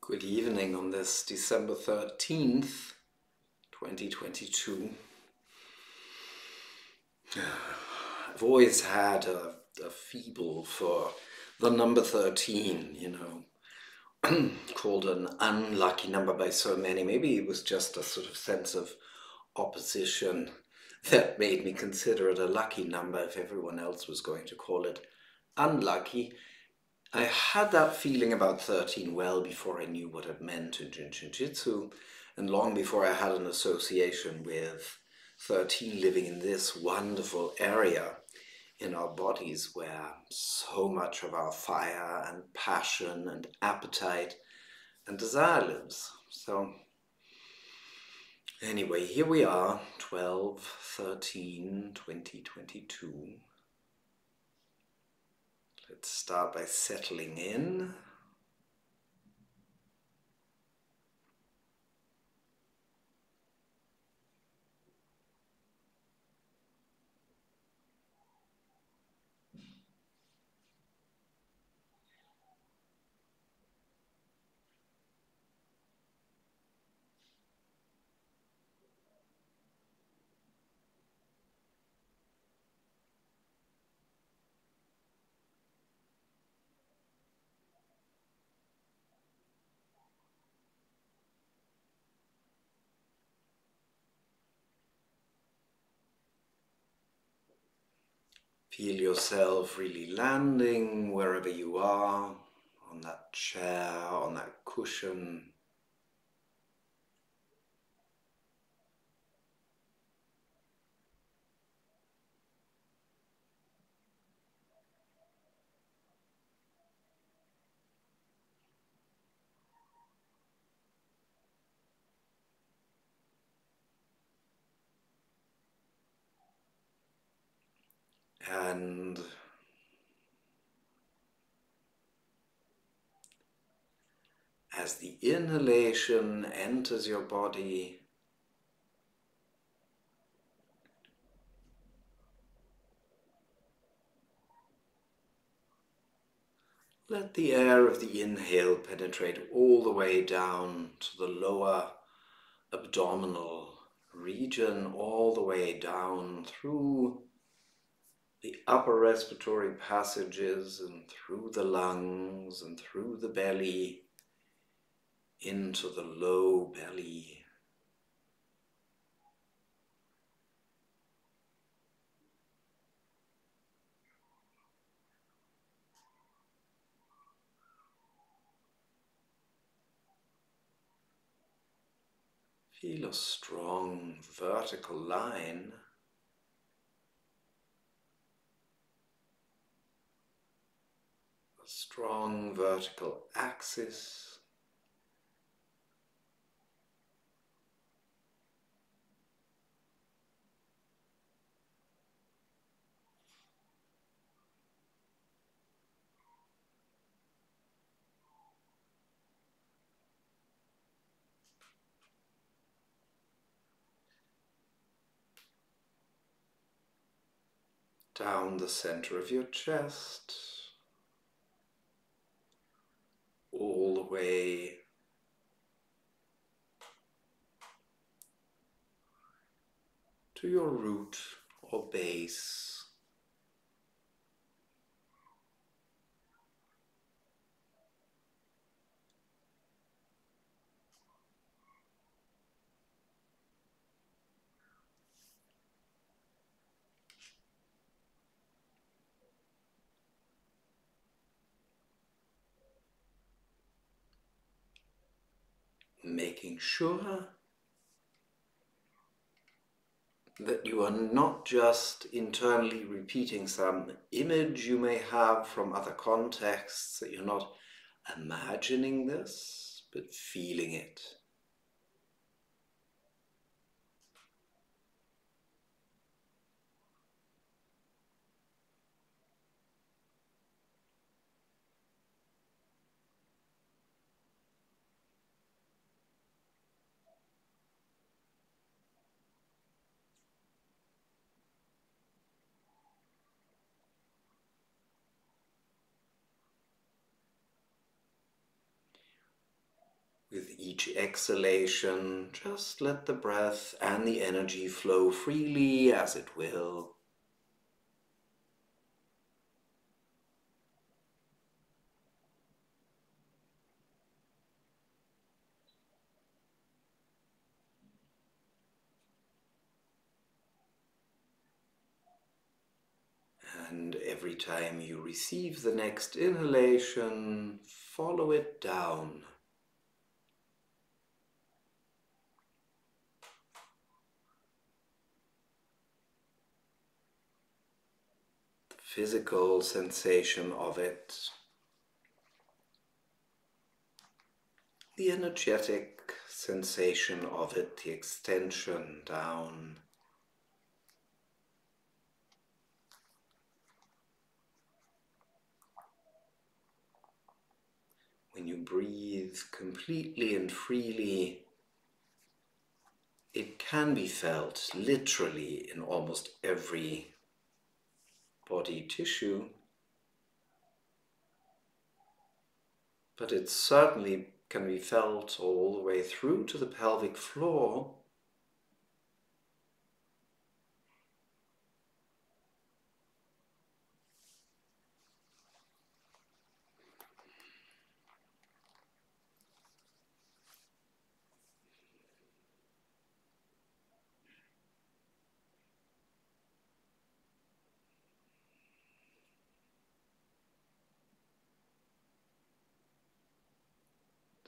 Good evening on this December 13th, 2022. I've always had a feeble for the number 13, called an unlucky number by so many. Maybe it was just a sort of sense of opposition that made me consider it a lucky number if everyone else was going to call it unlucky. I had that feeling about 13 well before I knew what it meant in Jiu-Jitsu, and long before I had an association with 13 living in this wonderful area in our bodies where so much of our fire and passion and appetite and desire lives. So anyway, here we are, 12/13/2022. Let's start by settling in. Feel yourself really landing wherever you are, on that chair, on that cushion. And as the inhalation enters your body, let the air of the inhale penetrate all the way down to the lower abdominal region, all the way down through the upper respiratory passages and through the lungs and through the belly into the low belly. Feel a strong vertical line a strong vertical axis. Down the center of your chest, all the way to your root or base. Making sure that you are not just internally repeating some image you may have from other contexts, that you're not imagining this, but feeling it. each exhalation, just let the breath and the energy flow freely as it will. And every time you receive the next inhalation, follow it down. The physical sensation of it, the energetic sensation of it, the extension down. When you breathe completely and freely, it can be felt literally in almost every body tissue, but it certainly can be felt all the way through to the pelvic floor.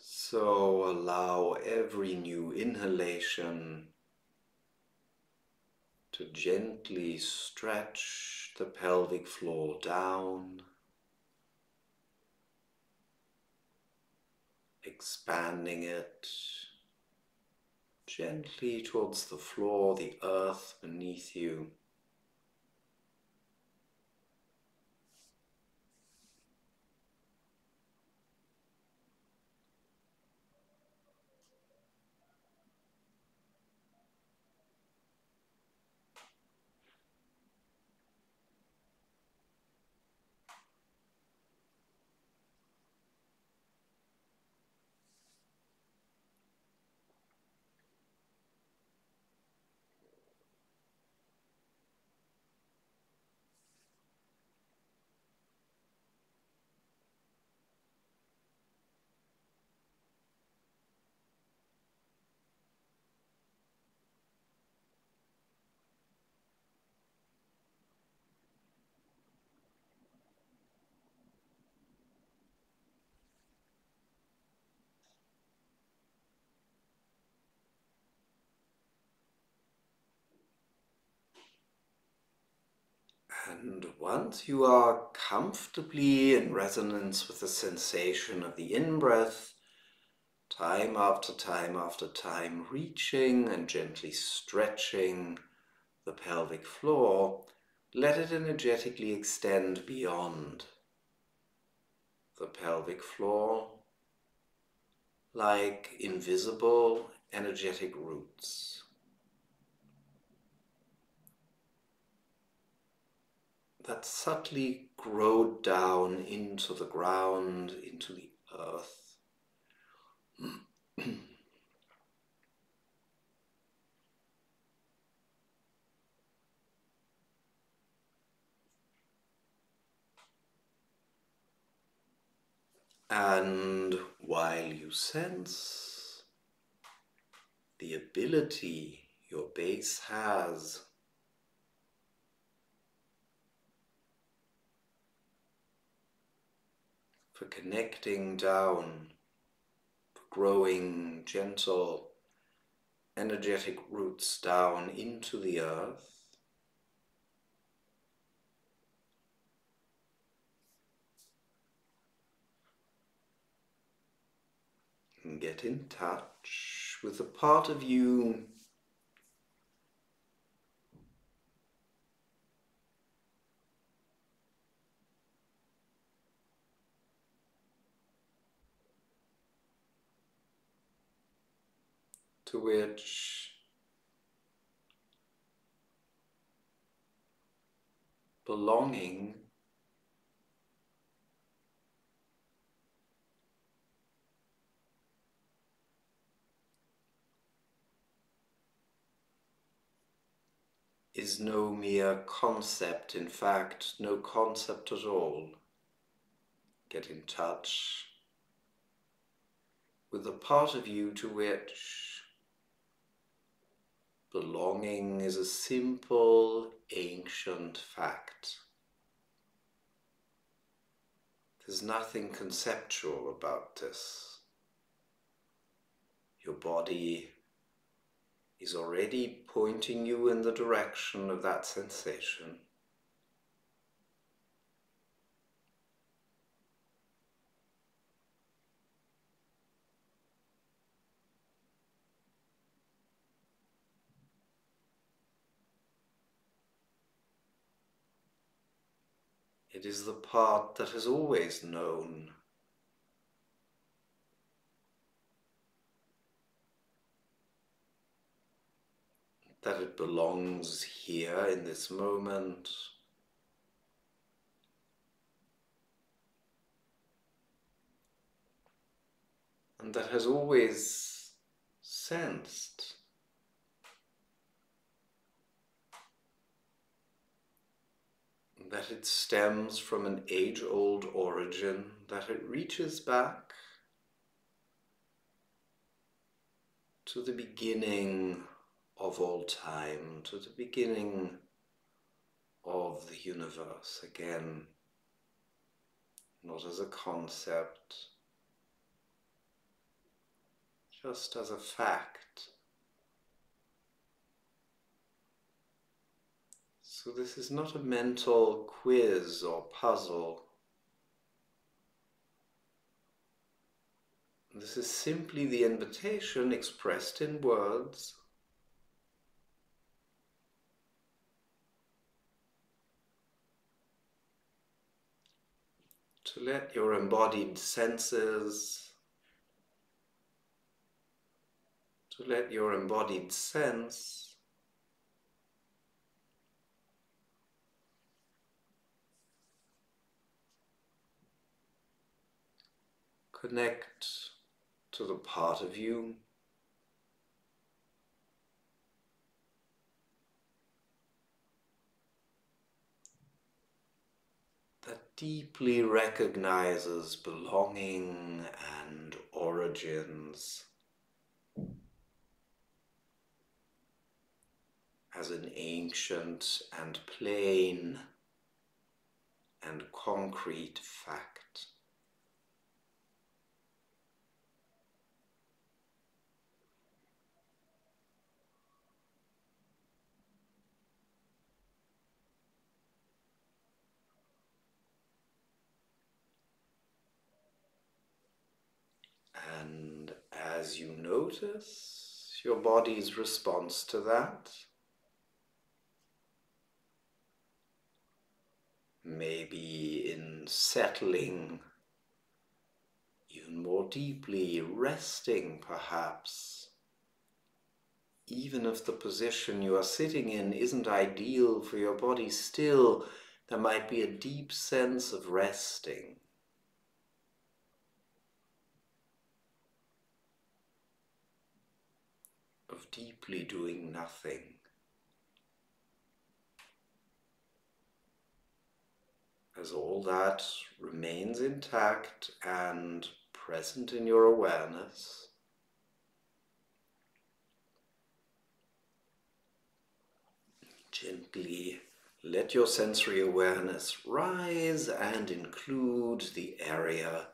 So allow every new inhalation to gently stretch the pelvic floor down, expanding it gently towards the floor, the earth beneath you. And once you are comfortably in resonance with the sensation of the in-breath, time after time after time, reaching and gently stretching the pelvic floor, let it energetically extend beyond the pelvic floor like invisible energetic roots that subtly grow down into the ground, into the earth. And while you sense the ability your base has for connecting down, for growing gentle, energetic roots down into the earth, and get in touch with the part of you to which belonging is no mere concept, in fact, no concept at all. Get in touch with the part of you to which belonging is a simple, ancient fact. There's nothing conceptual about this. Your body is already pointing you in the direction of that sensation. It is the part that has always known. That it belongs here in this moment. And that has always sensed that it stems from an age-old origin, that it reaches back to the beginning of all time, to the beginning of the universe. Again, not as a concept, just as a fact. So this is not a mental quiz or puzzle. This is simply the invitation expressed in words to let your embodied senses, to let your embodied sense connect to the part of you that deeply recognizes belonging and origins as an ancient and plain and concrete fact. And as you notice your body's response to that, maybe in settling even more deeply, resting perhaps, even if the position you are sitting in isn't ideal for your body, still there might be a deep sense of resting, of deeply doing nothing. As all that remains intact and present in your awareness, gently let your sensory awareness rise and include the area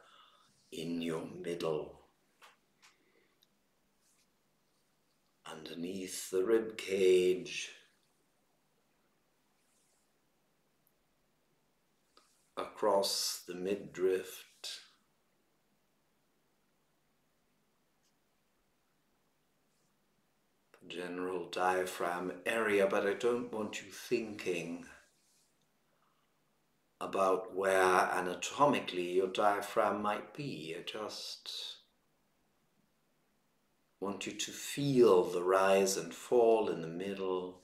in your middle, underneath the rib cage, across the midriff, the general diaphragm area, but I don't want you thinking about where anatomically your diaphragm might be. I just want you to feel the rise and fall in the middle.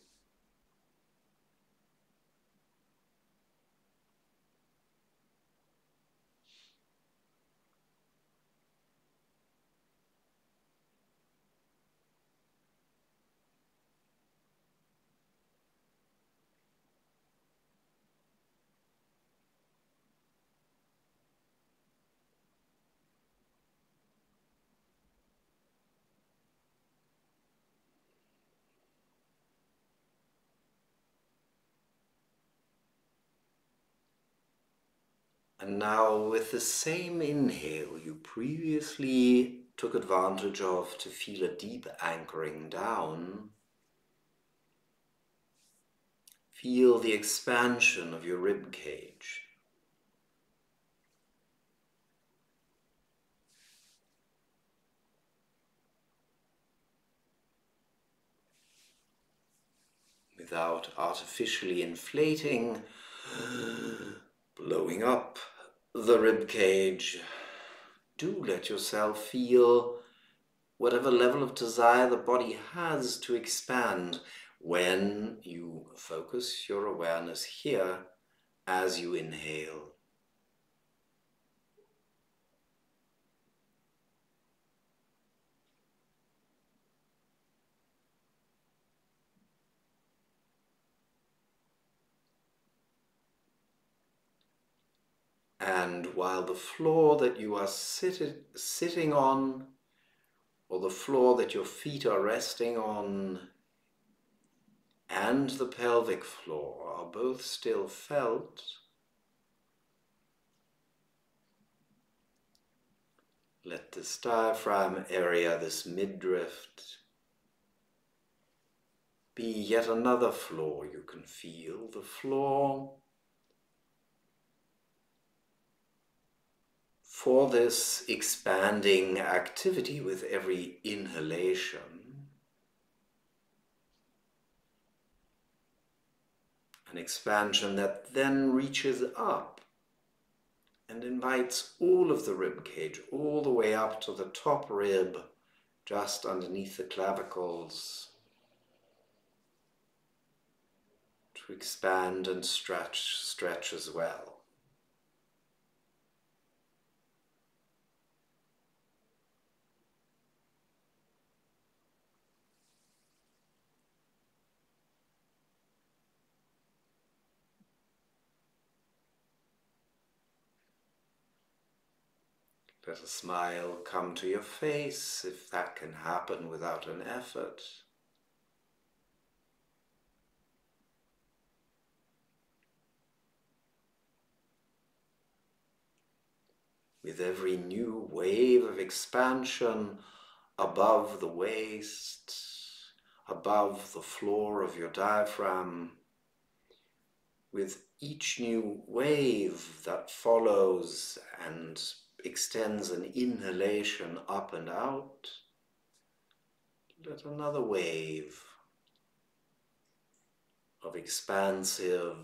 And now with the same inhale you previously took advantage of to feel a deep anchoring down, feel the expansion of your rib cage. Without artificially inflating, blowing up the rib cage, do let yourself feel whatever level of desire the body has to expand when you focus your awareness here as you inhale. And while the floor that you are sitting on, or the floor that your feet are resting on, and the pelvic floor are both still felt, let this diaphragm area, this midriff, be yet another floor you can feel. The floor for this expanding activity with every inhalation. An expansion that then reaches up and invites all of the rib cage, all the way up to the top rib, just underneath the clavicles, to expand and stretch as well. Let a smile come to your face, if that can happen without an effort. With every new wave of expansion above the waist, above the floor of your diaphragm, with each new wave that follows and extends an inhalation up and out, let another wave of expansive,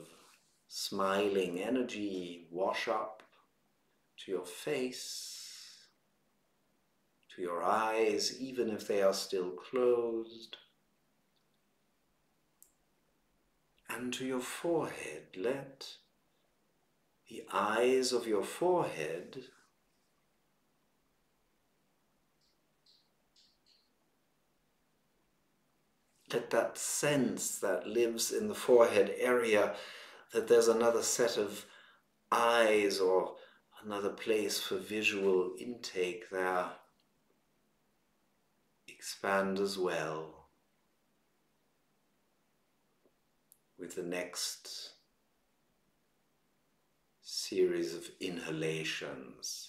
smiling energy wash up to your face, to your eyes, even if they are still closed, and to your forehead. Let the eyes of your forehead let that sense that lives in the forehead area, that there's another set of eyes or another place for visual intake there, expand as well with the next series of inhalations.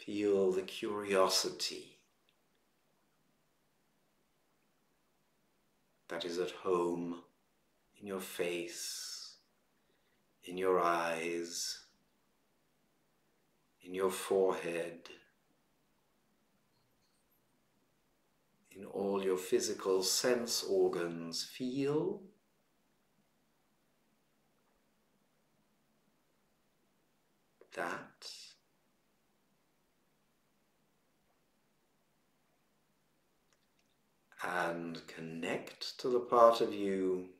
Feel the curiosity that is at home in your face, in your eyes, in your forehead, in all your physical sense organs. Feel that. And connect to the part of you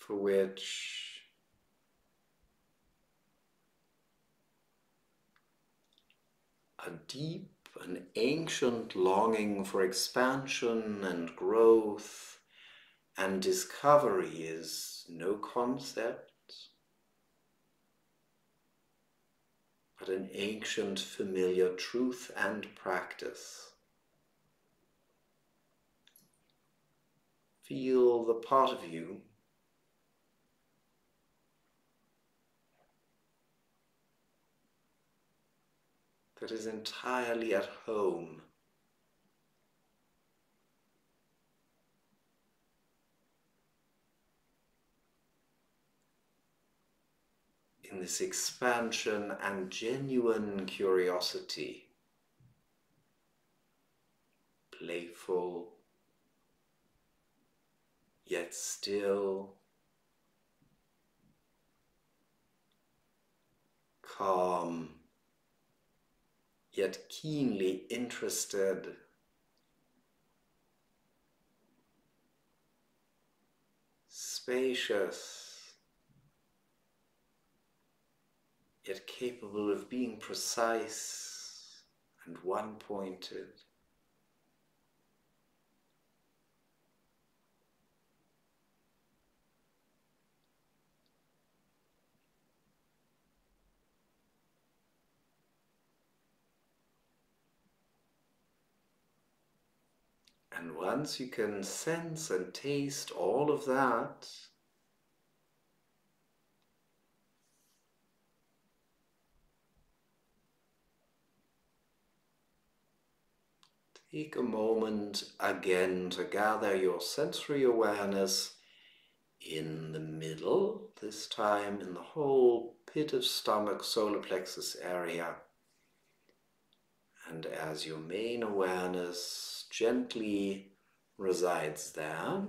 for which a deep and ancient longing for expansion and growth and discovery is no concept, but an ancient familiar truth and practice. Feel the part of you that is entirely at home in this expansion and genuine curiosity, playful, yet still calm, yet keenly interested, spacious, yet capable of being precise and one-pointed. And once you can sense and taste all of that, take a moment again to gather your sensory awareness in the middle, this time in the whole pit of stomach, solar plexus area. And as your main awareness gently resides there,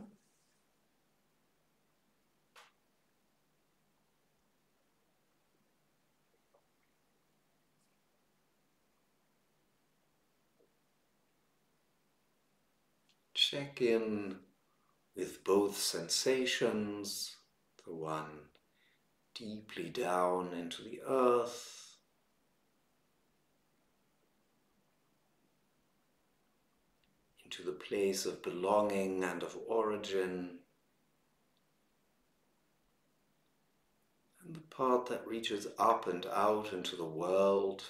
check in with both sensations, the one deeply down into the earth, into the place of belonging and of origin, and the part that reaches up and out into the world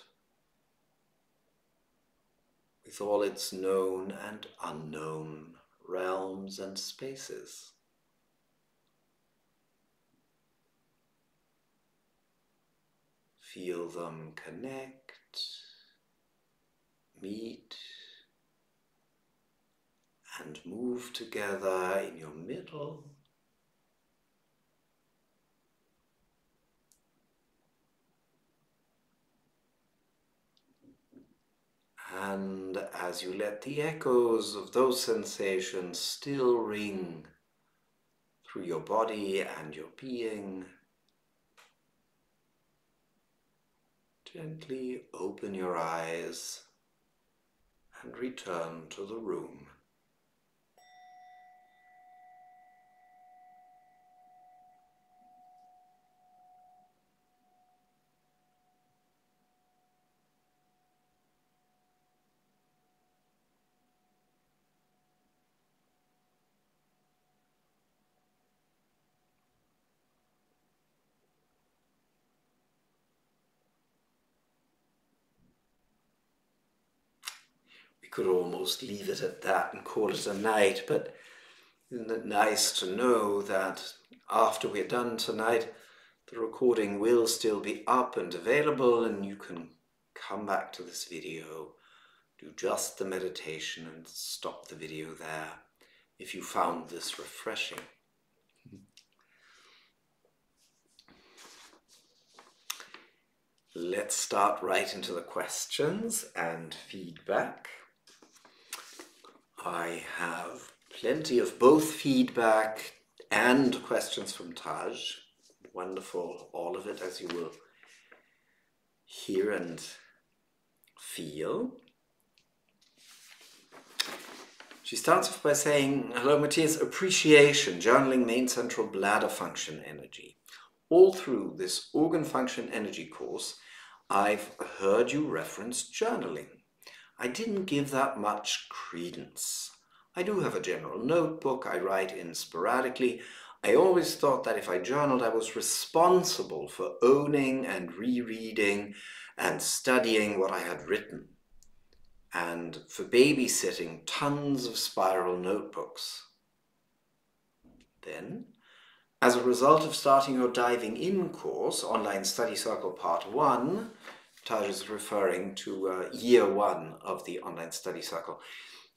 with all its known and unknown realms and spaces. Feel them connect, meet, and move together in your middle. And as you let the echoes of those sensations still ring through your body and your being, gently open your eyes and return to the room. We could almost leave it at that and call it a night, but isn't it nice to know that after we're done tonight, the recording will still be up and available, and you can come back to this video, do just the meditation and stop the video there if you found this refreshing. Let's start right into the questions and feedback. I have plenty of both feedback and questions from Taj. Wonderful, all of it, as you will hear and feel. She starts off by saying, hello Matthias, appreciation, journaling main central bladder function energy. All through this organ function energy course, I've heard you reference journaling. I didn't give that much credence. I do have a general notebook I write in sporadically. I always thought that if I journaled, I was responsible for owning and rereading and studying what I had written, and for babysitting tons of spiral notebooks. Then, as a result of starting your Diving In course, Online Study Circle Part 1, Taj is referring to year 1 of the Online Study Circle.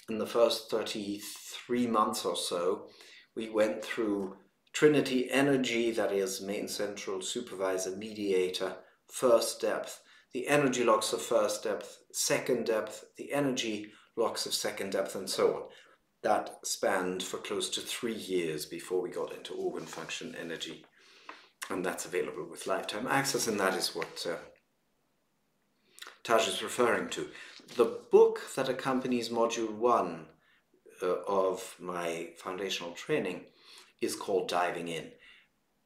In the first 33 months or so, we went through Trinity Energy, that is main central supervisor mediator, first depth, the energy locks of first depth, second depth, the energy locks of second depth, and so on. That spanned for close to 3 years before we got into organ function energy. And that's available with lifetime access, and that is what Taj is referring to. The book that accompanies Module 1 of my foundational training is called Diving In.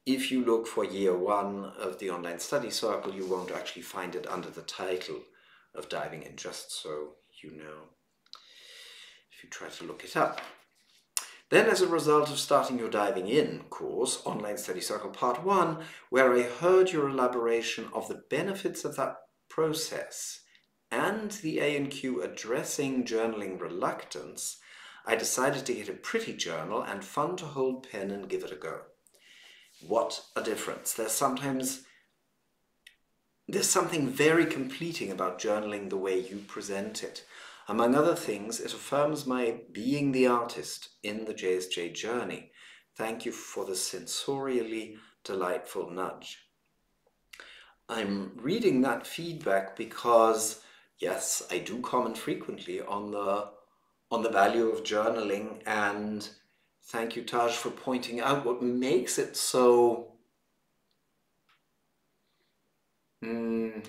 If you look for year 1 of the Online Study Circle, you won't actually find it under the title of Diving In, just so you know, if you try to look it up. Then, as a result of starting your Diving In course, Online Study Circle Part 1, where I heard your elaboration of the benefits of that process and the A&Q addressing journaling reluctance, I decided to get a pretty journal and fun to hold pen and give it a go. What a difference. There's something very completing about journaling the way you present it. Among other things, it affirms my being the artist in the JSJ journey. Thank you for the sensorially delightful nudge. I'm reading that feedback because, yes, I do comment frequently on the value of journaling, and thank you, Taj, for pointing out what makes it so,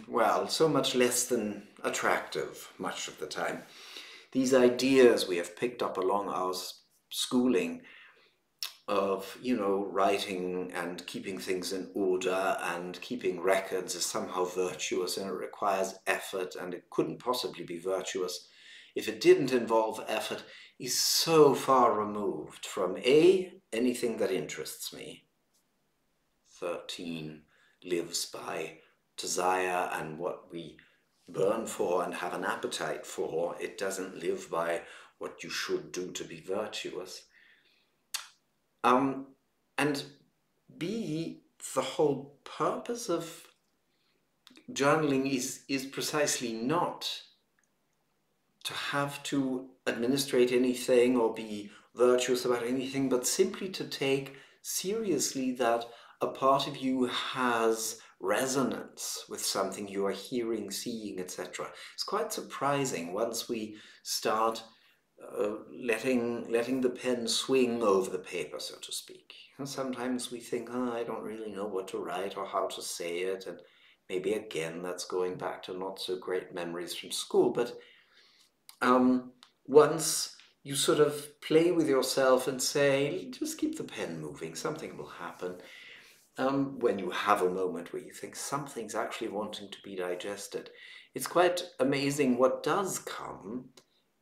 well, so much less than attractive much of the time. These ideas we have picked up along our schooling of, writing and keeping things in order and keeping records is somehow virtuous, and it requires effort, and it couldn't possibly be virtuous if it didn't involve effort, is so far removed from anything that interests me. 13 lives by desire and what we burn for and have an appetite for. It doesn't live by what you should do to be virtuous. And B, the whole purpose of journaling is precisely not to have to administrate anything or be virtuous about anything, but simply to take seriously that a part of you has resonance with something you are hearing, seeing, etc. It's quite surprising once we start letting the pen swing over the paper, so to speak. And sometimes we think, I don't really know what to write or how to say it, and maybe again that's going back to not so great memories from school, but once you sort of play with yourself and say, just keep the pen moving, something will happen. When you have a moment where you think something's actually wanting to be digested, it's quite amazing what does come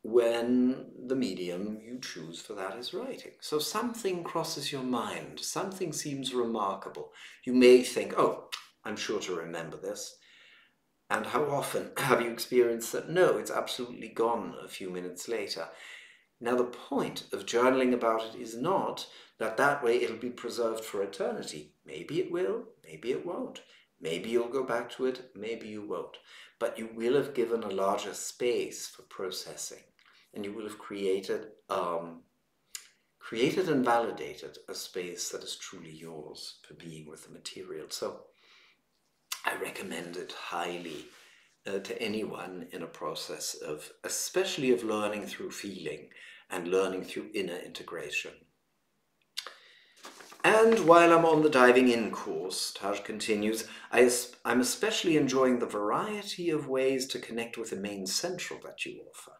when the medium you choose for that is writing. So something crosses your mind, something seems remarkable. You may think, oh, I'm sure to remember this. And how often have you experienced that? No, it's absolutely gone a few minutes later. Now, the point of journaling about it is not that way it'll be preserved for eternity. Maybe it will, maybe it won't. Maybe you'll go back to it, maybe you won't. But you will have given a larger space for processing, and you will have created and validated a space that is truly yours for being with the material. So I recommend it highly to anyone in a process of, especially of learning through feeling and learning through inner integration. And while I'm on the Diving In course, Taj continues, I'm especially enjoying the variety of ways to connect with the main central that you offer.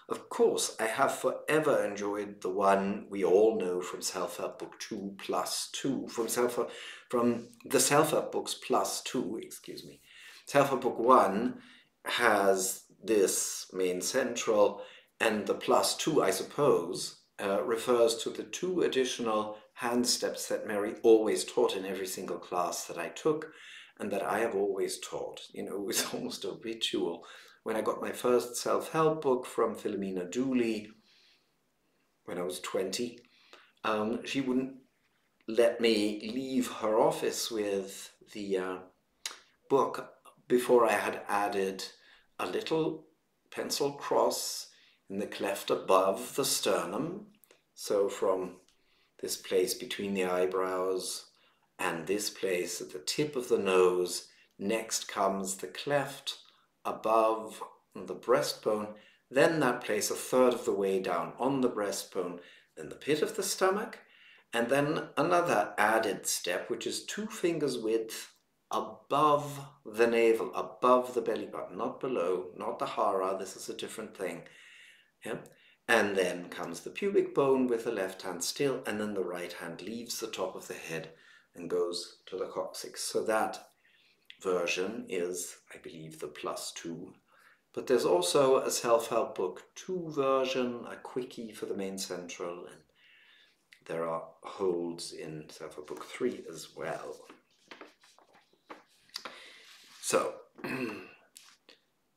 Of course, I have forever enjoyed the one we all know from Self-Help Book 2+2, from the Self-Help Books +2, excuse me. Self-Help Book 1 has this main central, and the +2, I suppose, refers to the 2 additional hand steps that Mary always taught in every single class that I took, and that I have always taught. You know, it was almost a ritual. When I got my first self-help book from Philomena Dooley when I was 20, she wouldn't let me leave her office with the book before I had added a little pencil cross in the cleft above the sternum. So from this place between the eyebrows and this place at the tip of the nose, next comes the cleft above the breastbone, then that place a third of the way down on the breastbone, then the pit of the stomach, and then another added step, which is 2 fingers width above the navel, above the belly button, not below, not the hara, this is a different thing. Yeah? And then comes the pubic bone with the left hand still, and then the right hand leaves the top of the head and goes to the coccyx. So that version is, I believe, the +2. But there's also a Self-Help Book 2 version, a quickie for the main central, and there are holds in Self-Help Book 3 as well. So,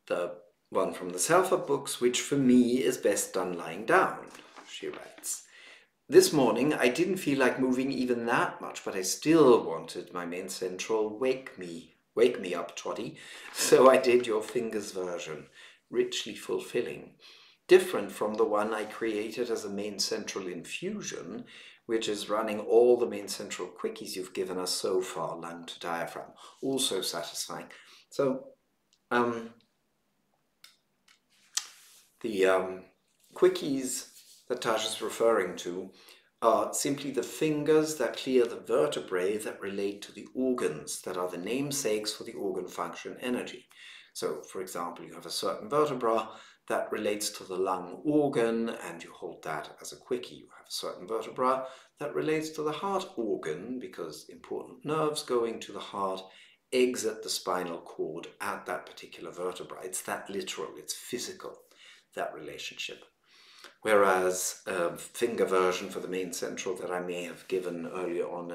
the one from the Self-Help books, which for me is best done lying down, she writes. This morning I didn't feel like moving even that much, but I still wanted my main central wake me up, Toddy. So I did your fingers version, richly fulfilling. Different from the one I created as a main central infusion, which is running all the main central quickies you've given us so far, lung to diaphragm. Also satisfying. So, the quickies that Tasha's referring to are simply the fingers that clear the vertebrae that relate to the organs that are the namesakes for the organ function energy. So, for example, you have a certain vertebra that relates to the lung organ, and you hold that as a quickie. You have a certain vertebra that relates to the heart organ, because important nerves going to the heart exit the spinal cord at that particular vertebra. It's that literal, it's physical, that relationship. Whereas a finger version for the main central that I may have given earlier on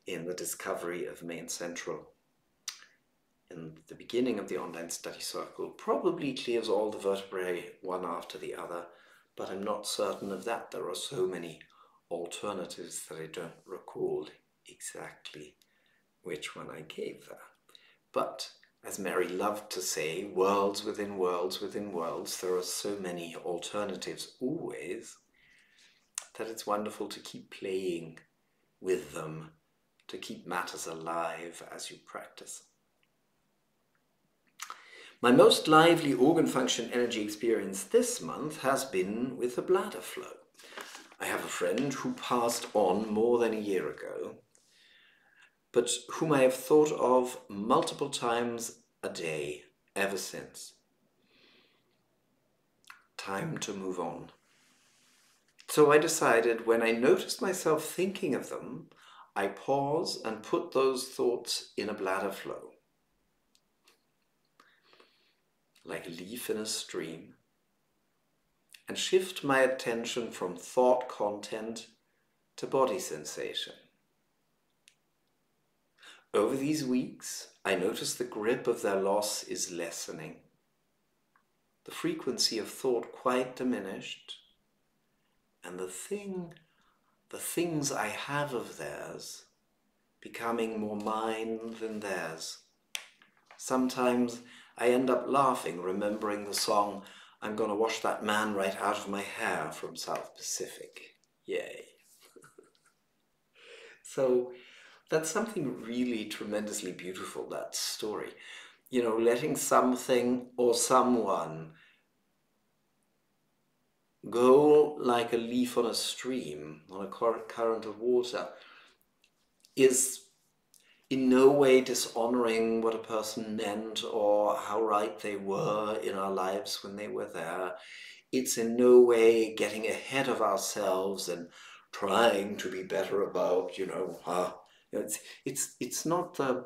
in the discovery of main central in the beginning of the online study circle probably clears all the vertebrae one after the other, but I'm not certain of that. There are so many alternatives that I don't recall exactly which one I gave there. But as Mary loved to say, worlds within worlds within worlds, there are so many alternatives always that it's wonderful to keep playing with them, to keep matters alive as you practice. My most lively organ function energy experience this month has been with the bladder flow. I have a friend who passed on more than a year ago, but whom I have thought of multiple times a day ever since. Time to move on. So I decided when I noticed myself thinking of them, I pause and put those thoughts in a bladder flow. Like a leaf in a stream, and shift my attention from thought content to body sensation. Over these weeks, I notice the grip of their loss is lessening, the frequency of thought quite diminished, and the things I have of theirs becoming more mine than theirs. Sometimes I end up laughing, remembering the song, "I'm Gonna Wash That Man Right Out of My Hair" from South Pacific. Yay. So that's something really tremendously beautiful, that story. You know, letting something or someone go like a leaf on a stream, on a current of water, is in no way dishonoring what a person meant or how right they were in our lives when they were there. it's in no way getting ahead of ourselves and trying to be better about, it's not the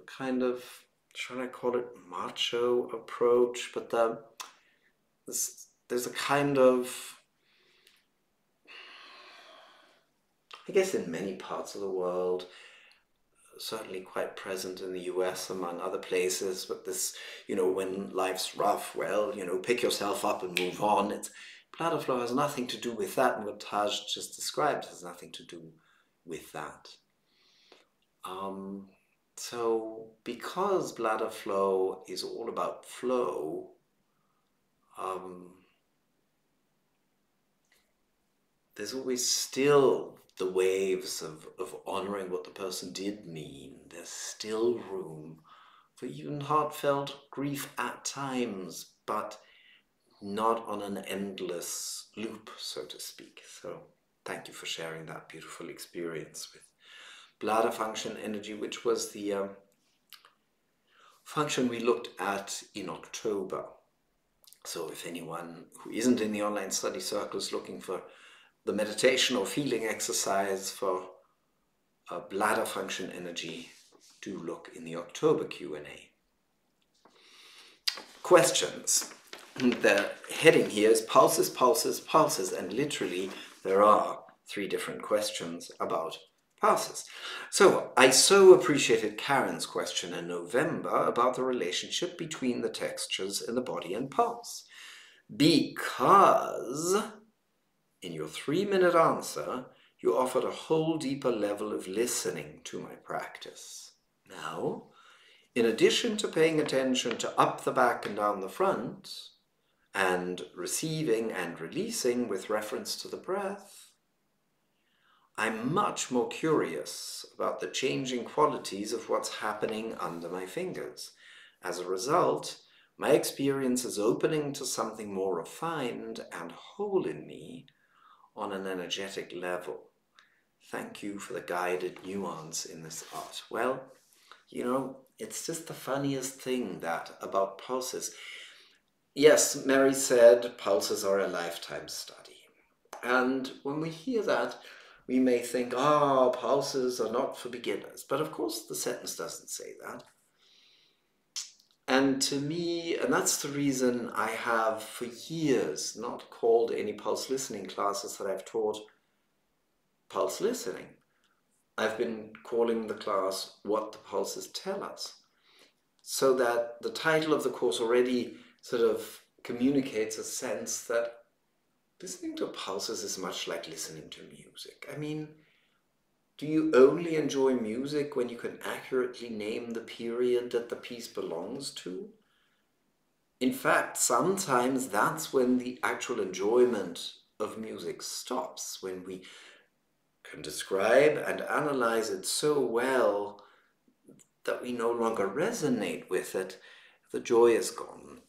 kind of, shall I call it, macho approach, but there's a kind of, I guess in many parts of the world, certainly quite present in the US among other places, but this, when life's rough, well, pick yourself up and move on. Bladder flow has nothing to do with that, and what Taj just described has nothing to do with that. So because bladder flow is all about flow, there's always still the waves of honoring what the person did mean. There's still room for even heartfelt grief at times, but not on an endless loop, so to speak. So thank you for sharing that beautiful experience with bladder function energy, which was the function we looked at in October. So if anyone who isn't in the online study circle is looking for the meditation or feeling exercise for bladder function energy, do look in the October Q&A. Questions. The heading here is pulses, pulses, pulses, and literally there are 3 different questions about pulses. So I so appreciated Karen's question in November about the relationship between the textures in the body and pulse, because in your 3-minute answer, you offered a whole deeper level of listening to my practice. Now, in addition to paying attention to up the back and down the front, and receiving and releasing with reference to the breath, I'm much more curious about the changing qualities of what's happening under my fingers. As a result, my experience is opening to something more refined and whole in me on an energetic level. Thank you for the guided nuance in this art. Well, it's just the funniest thing about pulses. Yes, Mary said pulses are a lifetime study. And when we hear that, we may think, pulses are not for beginners. But of course, the sentence doesn't say that. And to me, and that's the reason I have for years not called any pulse listening classes that I've taught pulse listening. I've been calling the class What the Pulses Tell Us, so that the title of the course already sort of communicates a sense that listening to pulses is much like listening to music. I mean, do you only enjoy music when you can accurately name the period that the piece belongs to? In fact, sometimes that's when the actual enjoyment of music stops, when we can describe and analyze it so well that we no longer resonate with it, the joy is gone.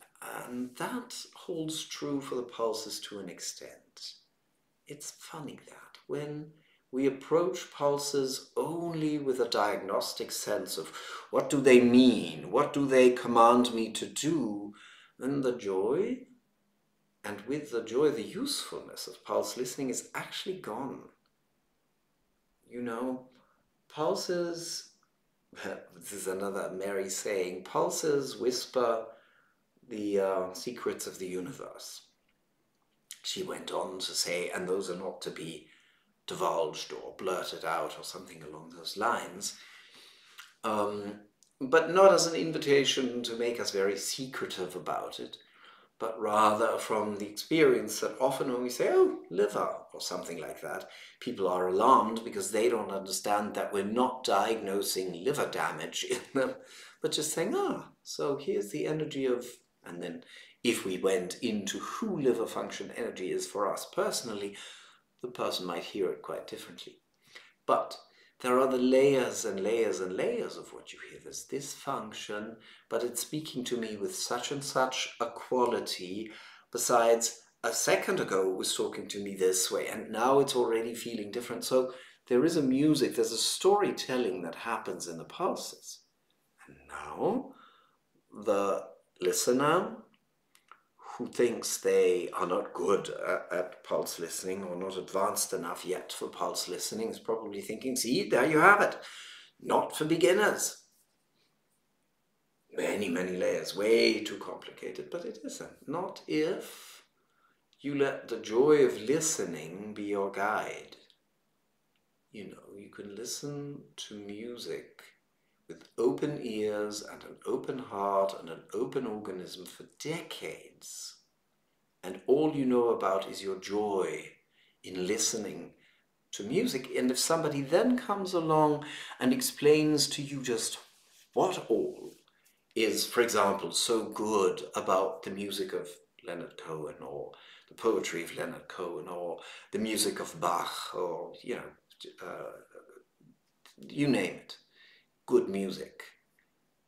And that holds true for the pulses to an extent. It's funny that when we approach pulses only with a diagnostic sense of what do they mean, what do they command me to do, then the joy, and with the joy, the usefulness of pulse listening is actually gone. Pulses, this is another Mary saying, pulses whisper the secrets of the universe. She went on to say, and those are not to be divulged or blurted out or something along those lines, but not as an invitation to make us very secretive about it, but rather from the experience that often when we say, liver, or something like that, people are alarmed because they don't understand that we're not diagnosing liver damage in them, but just saying, so here's the energy of, and then if we went into who liver function energy is for us personally, the person might hear it quite differently. But there are the layers and layers and layers of what you hear. There's this function, but it's speaking to me with such and such a quality. Besides, a second ago it was talking to me this way, and now it's already feeling different. So there is a music, there's a storytelling that happens in the pulses. And now the listener who thinks they are not good at pulse listening or not advanced enough yet for pulse listening is probably thinking, see, there you have it. Not for beginners. Many, many layers, way too complicated, but it isn't. Not if you let the joy of listening be your guide. You know, you can listen to music with open ears and an open heart and an open organism for decades. And all you know about is your joy in listening to music. And if somebody then comes along and explains to you just what all is, for example, so good about the music of Leonard Cohen or the poetry of Leonard Cohen or the music of Bach or, you name it, good music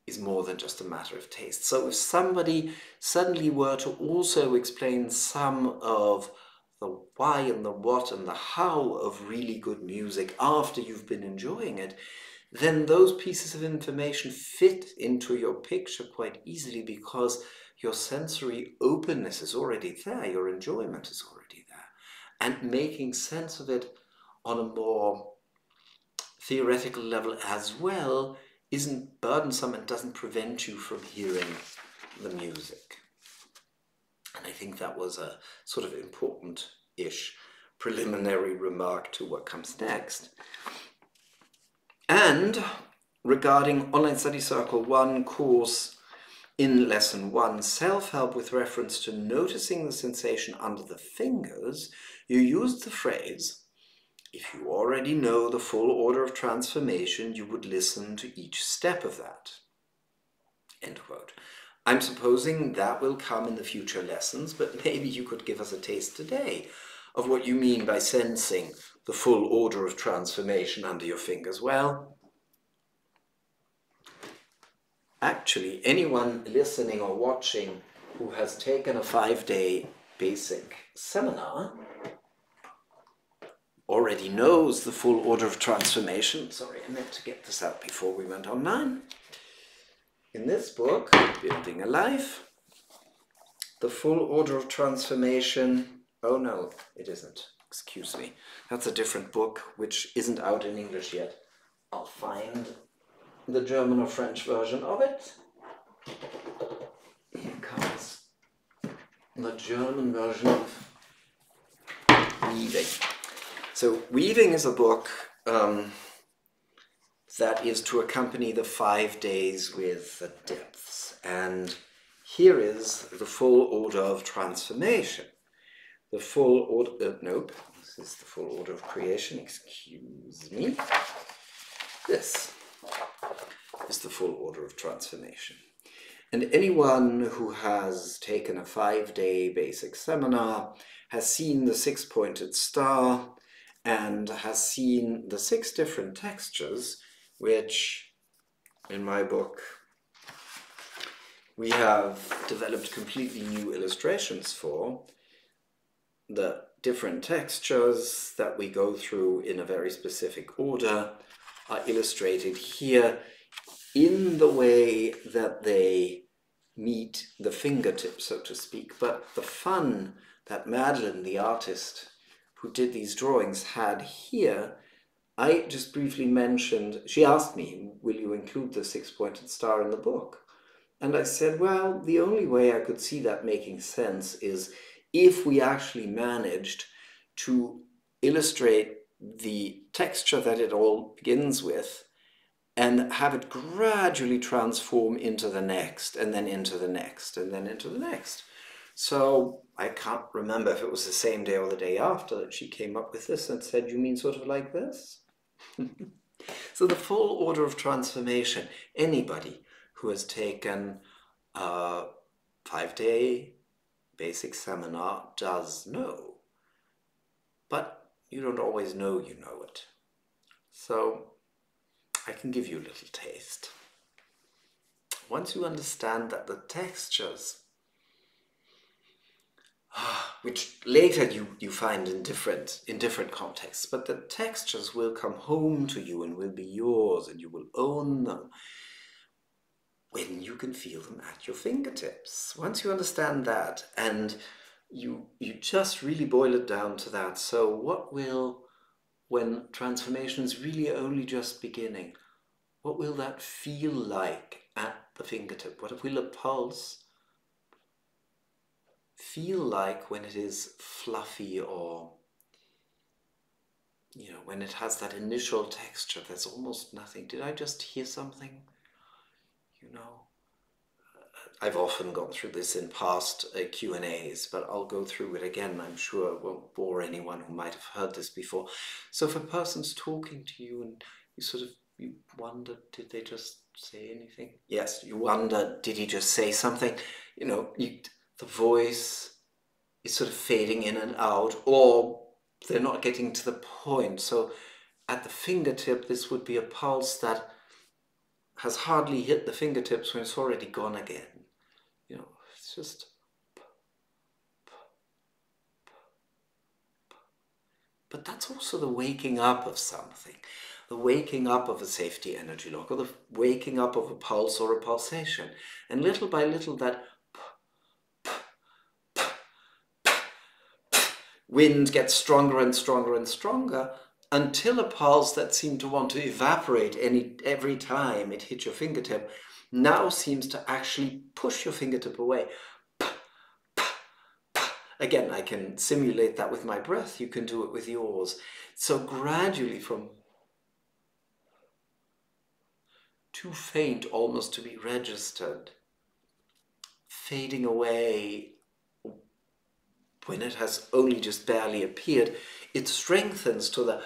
is more than just a matter of taste. So if somebody suddenly were to also explain some of the why and the what and the how of really good music after you've been enjoying it, then those pieces of information fit into your picture quite easily because your sensory openness is already there, your enjoyment is already there. And making sense of it on a more theoretical level as well isn't burdensome and doesn't prevent you from hearing the music. And I think that was a sort of important-ish preliminary remark to what comes next. And regarding Online Study Circle 1 course in Lesson 1, Self-Help with reference to noticing the sensation under the fingers, you used the phrase, if you already know the full order of transformation, you would listen to each step of that. End quote. I'm supposing that will come in the future lessons, but maybe you could give us a taste today of what you mean by sensing the full order of transformation under your fingers. Well, actually, anyone listening or watching who has taken a 5-day basic seminar already knows the full order of transformation. Sorry, I meant to get this out before we went online. In this book, Building a Life, the full order of transformation, oh no, it isn't, excuse me. That's a different book, which isn't out in English yet. I'll find the German or French version of it. Here comes the German version of Weaving. So Weaving is a book that is to accompany the 5 days with the depths. And here is the full order of transformation. The full order, nope, this is the full order of creation, excuse me. This is the full order of transformation. And anyone who has taken a 5-day basic seminar has seen the 6-pointed star and has seen the 6 different textures, which in my book we have developed completely new illustrations for. The different textures that we go through in a very specific order are illustrated here in the way that they meet the fingertip, so to speak. But the fun that Madeline, the artist who did these drawings, had here, I just briefly mentioned, she asked me, will you include the 6-pointed star in the book? And I said, well, the only way I could see that making sense is if we actually managed to illustrate the texture that it all begins with and have it gradually transform into the next, and then into the next, and then into the next. So I can't remember if it was the same day or the day after that she came up with this and said, you mean sort of like this? So the full order of transformation, anybody who has taken a 5-day basic seminar does know. But you don't always know you know it. So I can give you a little taste. Once you understand that the textures, which later you find in different contexts, but the textures will come home to you and will be yours and you will own them. when you can feel them at your fingertips. Once you understand that, and you just really boil it down to that. So what will, when transformation is really only just beginning, what will that feel like at the fingertip? What will a pulse feel like when it is fluffy, or when it has that initial texture? There's almost nothing. Did I just hear something? I've often gone through this in past Q&As, but I'll go through it again. I'm sure it won't bore anyone who might have heard this before. So if a person's talking to you and you wonder, did they just say anything? Yes, you wonder, did he just say something? The voice is sort of fading in and out, or they're not getting to the point. So at the fingertip, this would be a pulse that has hardly hit the fingertips when it's already gone again. It's just... But that's also the waking up of something. The waking up of a safety energy lock, or the waking up of a pulse or a pulsation. And little by little that wind gets stronger and stronger and stronger, until a pulse that seemed to want to evaporate every time it hit your fingertip now seems to actually push your fingertip away. Again, I can simulate that with my breath. You can do it with yours. So gradually, from too faint almost to be registered, fading away when it has only just barely appeared, it strengthens to the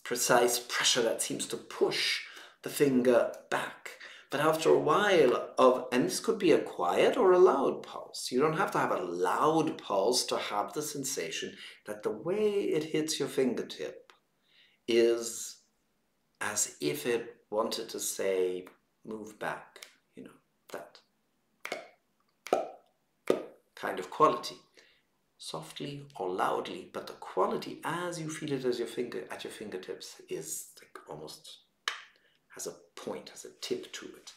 precise pressure that seems to push the finger back. But after a while and this could be a quiet or a loud pulse. You don't have to have a loud pulse to have the sensation that the way it hits your fingertip is as if it wanted to say, move back, that kind of quality. Softly or loudly, but the quality as you feel it at your fingertips is like almost has a point, has a tip to it.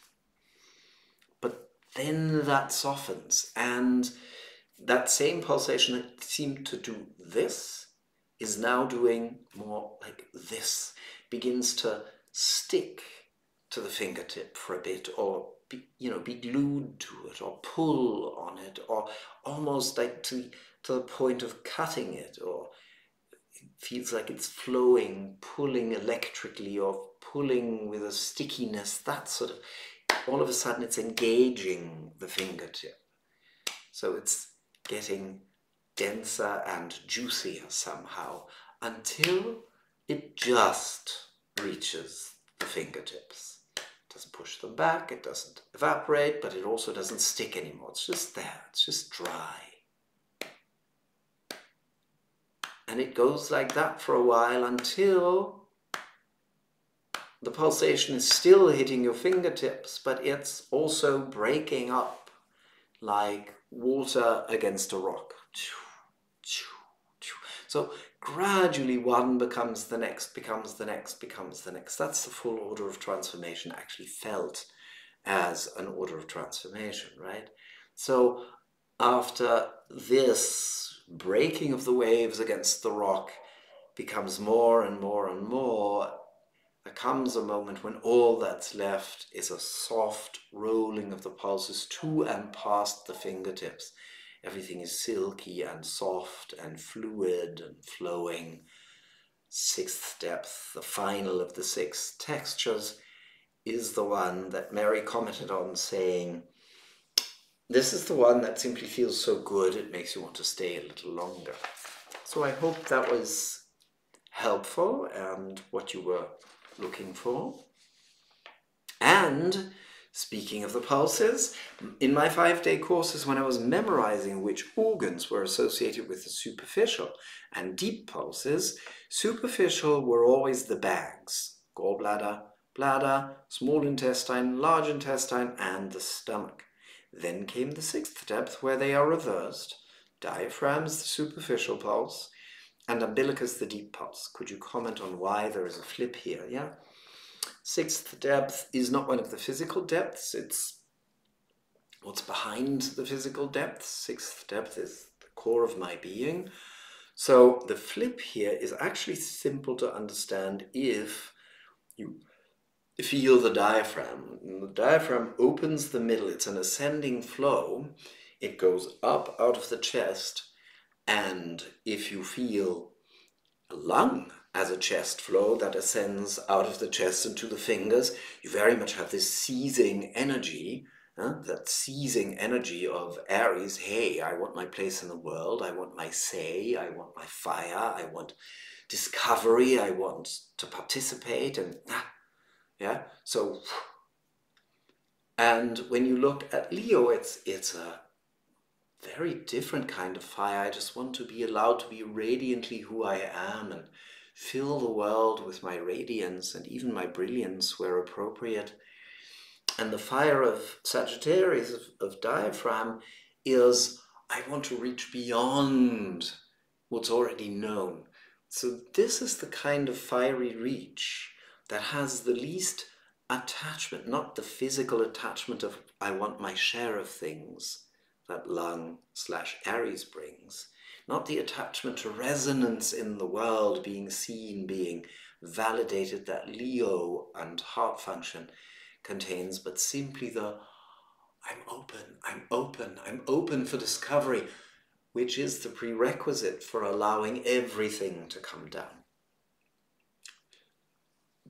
But then that softens, and that same pulsation that seemed to do this is now doing more like this, begins to stick to the fingertip for a bit, or be glued to it, or pull on it, or almost like to the point of cutting it, or it feels like it's flowing, pulling electrically, or pulling with a stickiness, that sort of, all of a sudden it's engaging the fingertip. So it's getting denser and juicier somehow, until it just reaches the fingertips. It doesn't push them back, it doesn't evaporate, but it also doesn't stick anymore. It's just there, it's just dry. And it goes like that for a while until the pulsation is still hitting your fingertips, but it's also breaking up like water against a rock. So gradually one becomes the next, becomes the next, becomes the next. That's the full order of transformation, actually felt as an order of transformation, right? So after this breaking of the waves against the rock becomes more and more and more, there comes a moment when all that's left is a soft rolling of the pulses to and past the fingertips. Everything is silky and soft and fluid and flowing. Sixth depth, the final of the 6 textures, is the one that Mary commented on, saying, this is the one that simply feels so good it makes you want to stay a little longer. So I hope that was helpful and what you were looking for. And speaking of the pulses, in my 5-day courses, when I was memorizing which organs were associated with the superficial and deep pulses, superficial were always the bags: gallbladder, bladder, small intestine, large intestine, and the stomach. Then came the 6th depth, where they are reversed: diaphragms, the superficial pulse, and umbilicus, the deep pulse. Could you comment on why there is a flip here? Yeah. Sixth depth is not one of the physical depths, it's what's behind the physical depths. Sixth depth is the core of my being. So the flip here is actually simple to understand if you feel the diaphragm. The diaphragm opens the middle, it's an ascending flow. It goes up out of the chest, and if you feel a lung as a chest flow that ascends out of the chest into the fingers, you very much have this seizing energy, that seizing energy of Aries. Hey, I want my place in the world, I want my say, I want my fire, I want discovery, I want to participate, and yeah, so, and when you look at Leo, it's a very different kind of fire. I just want to be allowed to be radiantly who I am and fill the world with my radiance and even my brilliance where appropriate. And the fire of Sagittarius, of diaphragm, is I want to reach beyond what's already known. So this is the kind of fiery reach that has the least attachment, not the physical attachment of I want my share of things that lung/Aries brings, not the attachment to resonance in the world, being seen, being validated, that Leo and heart function contains, but simply the I'm open for discovery, which is the prerequisite for allowing everything to come down.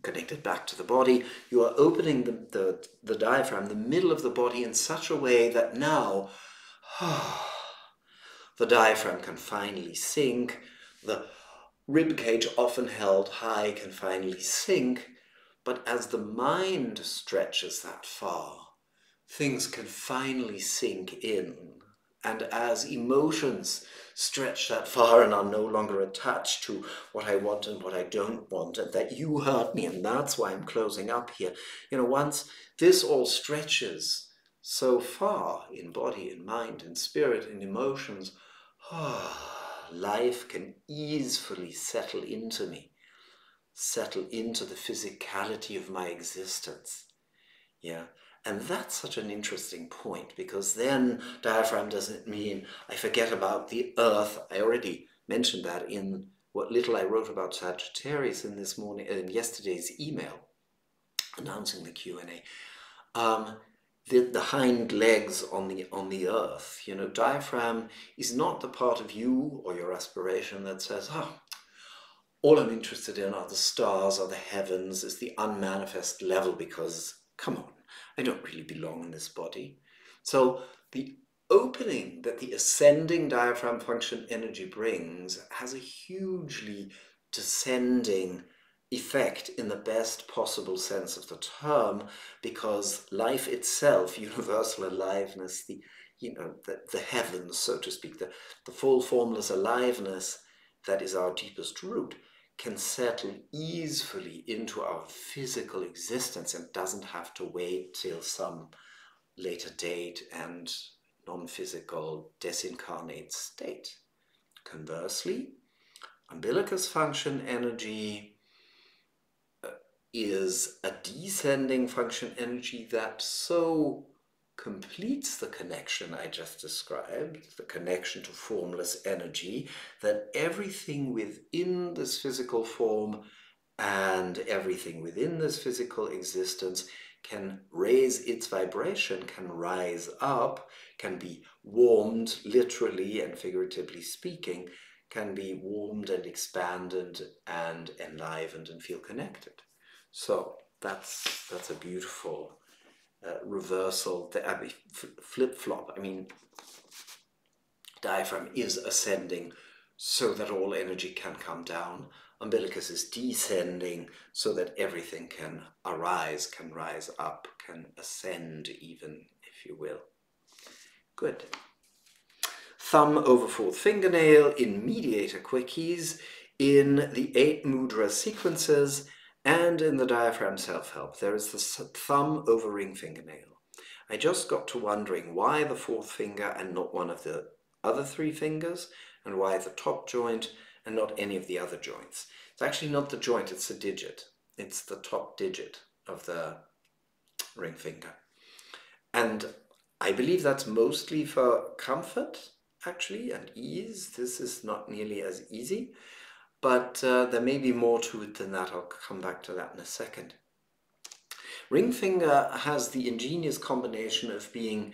Connected back to the body, you are opening the diaphragm, the middle of the body, in such a way that now the diaphragm can finally sink, the rib cage, often held high, can finally sink, but as the mind stretches that far, things can finally sink in. And as emotions stretch that far and are no longer attached to what I want and what I don't want, and that you hurt me, and that's why I'm closing up here. Once this all stretches so far in body, in mind, in spirit, in emotions, life can easily settle into me, settle into the physicality of my existence. Yeah. And that's such an interesting point, because then diaphragm doesn't mean I forget about the earth. I already mentioned that in what little I wrote about Sagittarius in yesterday's email announcing the Q&A. The hind legs on the earth. Diaphragm is not the part of you or your aspiration that says, all I'm interested in are the stars, are the heavens, is the unmanifest level, because, come on, I don't really belong in this body. So the opening that the ascending diaphragm function energy brings has a hugely descending effect in the best possible sense of the term, because life itself, universal aliveness, the heavens, so to speak, the full formless aliveness that is our deepest root, can settle easily into our physical existence and doesn't have to wait till some later date and non-physical disincarnate state. Conversely, umbilicus function energy is a descending function energy that so completes the connection I just described, the connection to formless energy, that everything within this physical form and everything within this physical existence can raise its vibration, can rise up, can be warmed, literally and figuratively speaking, can be warmed and expanded and enlivened and feel connected. So that's a beautiful reversal, flip-flop. Diaphragm is ascending so that all energy can come down. Umbilicus is descending so that everything can arise, can rise up, can ascend even, if you will. Good. Thumb over fourth fingernail in mediator quickies, in the 8 mudra sequences, and in the diaphragm self-help. There is the thumb over ring fingernail. I just got to wondering why the fourth finger and not one of the other 3 fingers, and why the top joint and not any of the other joints. It's actually not the joint, it's the digit. It's the top digit of the ring finger. And I believe that's mostly for comfort, actually, and ease. This is not nearly as easy, but there may be more to it than that. I'll come back to that in a second. Ring finger has the ingenious combination of being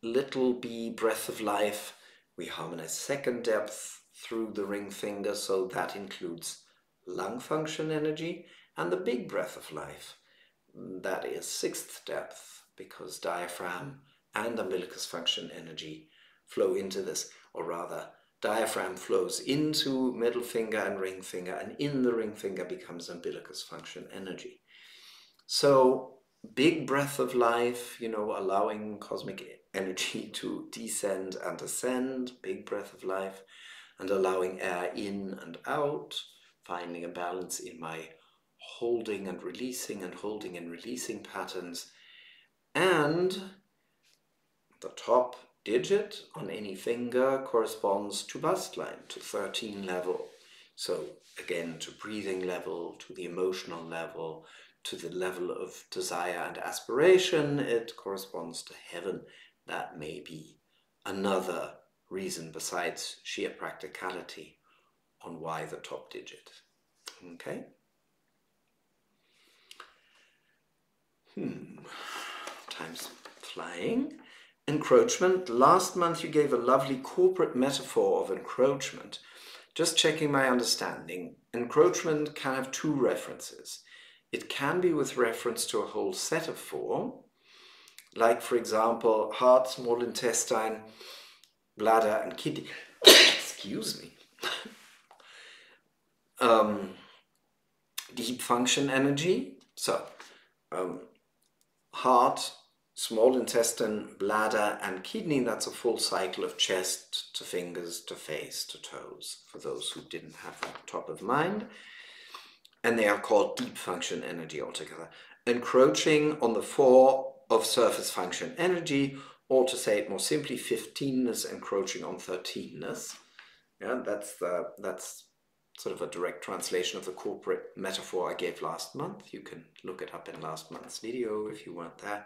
little b breath of life. We harmonize second depth through the ring finger, so that includes lung function energy, and the big breath of life. That is sixth depth, because diaphragm and umbilicus function energy flow into this, or rather, diaphragm flows into middle finger and ring finger, and in the ring finger becomes umbilicus function energy. So big breath of life, allowing cosmic energy to descend and ascend, big breath of life, and allowing air in and out, finding a balance in my holding and releasing patterns. And the top digit on any finger corresponds to bust line, to 13 level. So again, to breathing level, to the emotional level, to the level of desire and aspiration, it corresponds to heaven. That may be another reason besides sheer practicality on why the top digit. Okay? Time's flying. Encroachment. Last month you gave a lovely corporate metaphor of encroachment. Just checking my understanding. Encroachment can have two references. It can be with reference to a whole set of four, like for example, heart, small intestine, bladder and kidney. Excuse me. Deep function energy. So, heart, small intestine, bladder and kidney, that's a full cycle of chest to fingers to face to toes, for those who didn't have that top of mind. And they are called deep function energy altogether. Encroaching on the four of surface function energy, or to say it more simply, 15ness encroaching on 13ness. Yeah, that's sort of a direct translation of the corporate metaphor I gave last month. You can look it up in last month's video if you weren't there.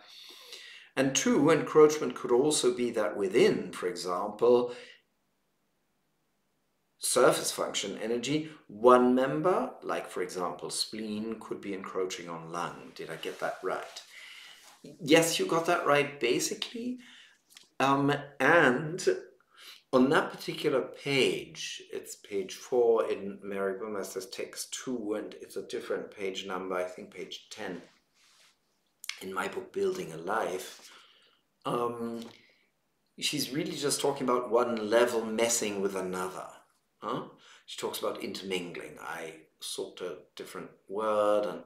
And two, encroachment could also be that within, for example, surface function energy, one member, like for example spleen, could be encroaching on lung. Did I get that right? Yes, you got that right basically. And on that particular page, it's page 4 in Mary Burmester's text 2, and it's a different page number, I think page 10 in my book Building a Life. She's really just talking about one level messing with another. She talks about intermingling. I sought a different word, and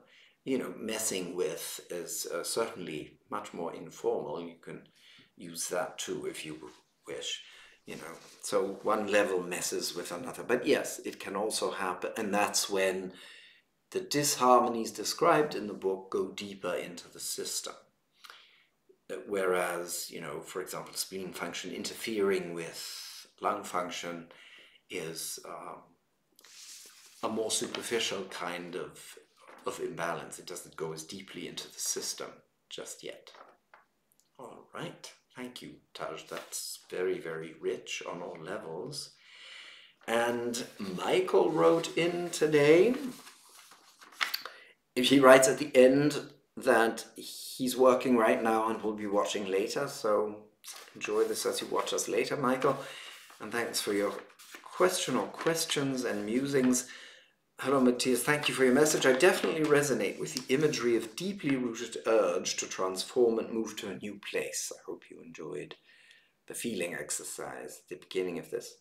messing with is certainly much more informal. You can use that too if you wish. So one level messes with another. But yes, it can also happen, and that's when the disharmonies described in the book go deeper into the system. Whereas, for example, spleen function interfering with lung function is a more superficial kind of imbalance. It doesn't go as deeply into the system just yet. All right. Thank you, Taj. That's very, very rich on all levels. And Michael wrote in today. He writes at the end that he's working right now and will be watching later. So enjoy this as you watch us later, Michael. And thanks for your question or questions and musings. Hello, Matthias. Thank you for your message. I definitely resonate with the imagery of deeply rooted urge to transform and move to a new place. I hope you enjoyed the feeling exercise at the beginning of this.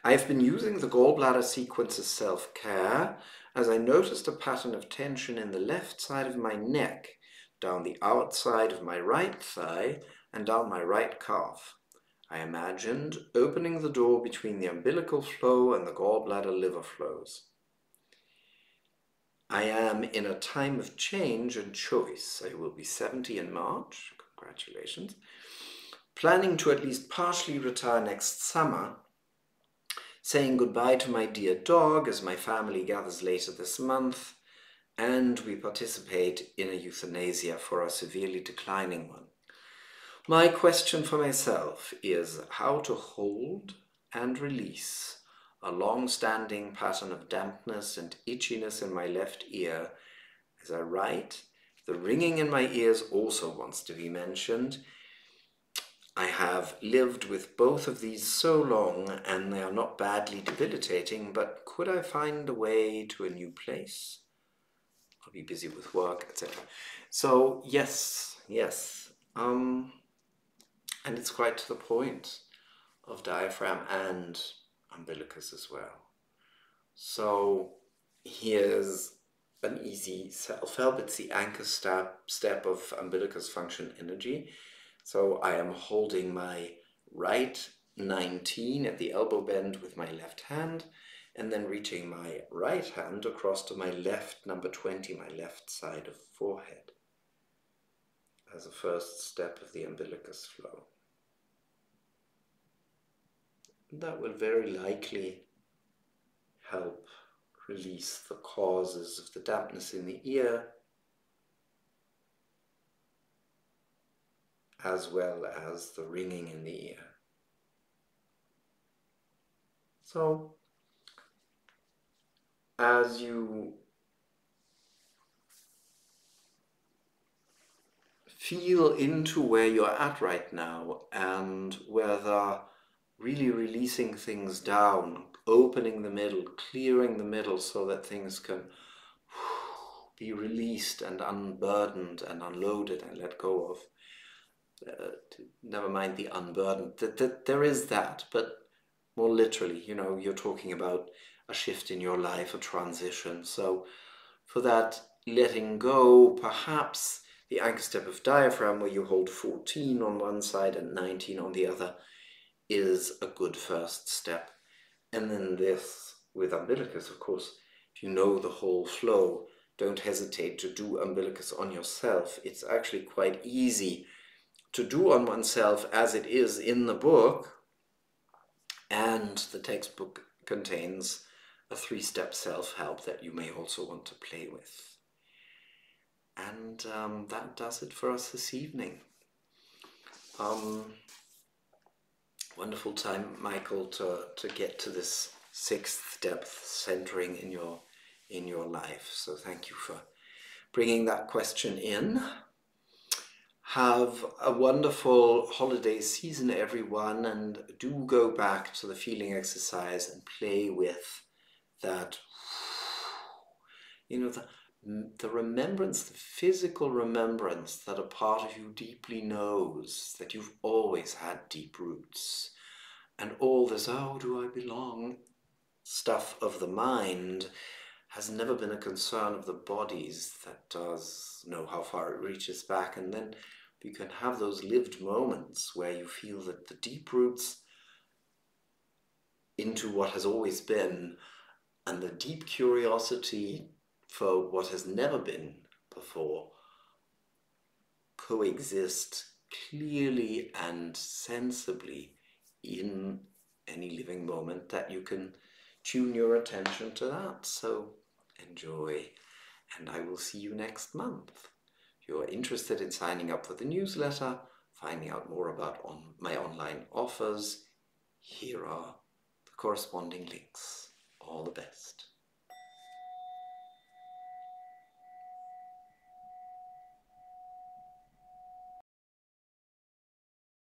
I've been using the gallbladder sequence as self-care as I noticed a pattern of tension in the left side of my neck, down the outside of my right thigh, and down my right calf. I imagined opening the door between the umbilical flow and the gallbladder liver flows. I am in a time of change and choice. I will be 70 in March. Congratulations. Planning to at least partially retire next summer. saying goodbye to my dear dog as my family gathers later this month, and we participate in a euthanasia for a severely declining one. My question for myself is how to hold and release a long-standing pattern of dampness and itchiness in my left ear as I write. The ringing in my ears also wants to be mentioned. I have lived with both of these so long and they are not badly debilitating, but could I find a way to a new place? I'll be busy with work, etc. So yes. And it's quite to the point of diaphragm and umbilicus as well. So here's an easy self-help. It's the anchor step of umbilicus function energy. So I am holding my right 19 at the elbow bend with my left hand, and then reaching my right hand across to my left number 20, my left side of forehead, as a first step of the umbilicus flow. That will very likely help release the causes of the dampness in the ear, as well as the ringing in the ear. So, as you feel into where you're at right now and whether really releasing things down, opening the middle, clearing the middle so that things can be released and unburdened and unloaded and let go of. Never mind the unburdened. There is that, but more literally, you're talking about a shift in your life, a transition. So for that letting go, perhaps the anchor step of diaphragm, where you hold 14 on one side and 19 on the other, is a good first step. And then this with umbilicus, of course, if you know the whole flow, don't hesitate to do umbilicus on yourself. It's actually quite easy to do on oneself as it is in the book, and the textbook contains a 3-step self-help that you may also want to play with. And that does it for us this evening. Wonderful time, Michael, to get to this 6th depth centering in your life. So thank you for bringing that question in. Have a wonderful holiday season, everyone, and do go back to the feeling exercise and play with that, the remembrance, the physical remembrance that a part of you deeply knows that you've always had deep roots. And all this, oh, do I belong, stuff of the mind has never been a concern of the body's that does know how far it reaches back. And then you can have those lived moments where you feel that the deep roots into what has always been and the deep curiosity for what has never been before coexist clearly and sensibly in any living moment, that you can tune your attention to that. So enjoy, and I will see you next month. If you're interested in signing up for the newsletter, finding out more about my online offers, here are the corresponding links. All the best.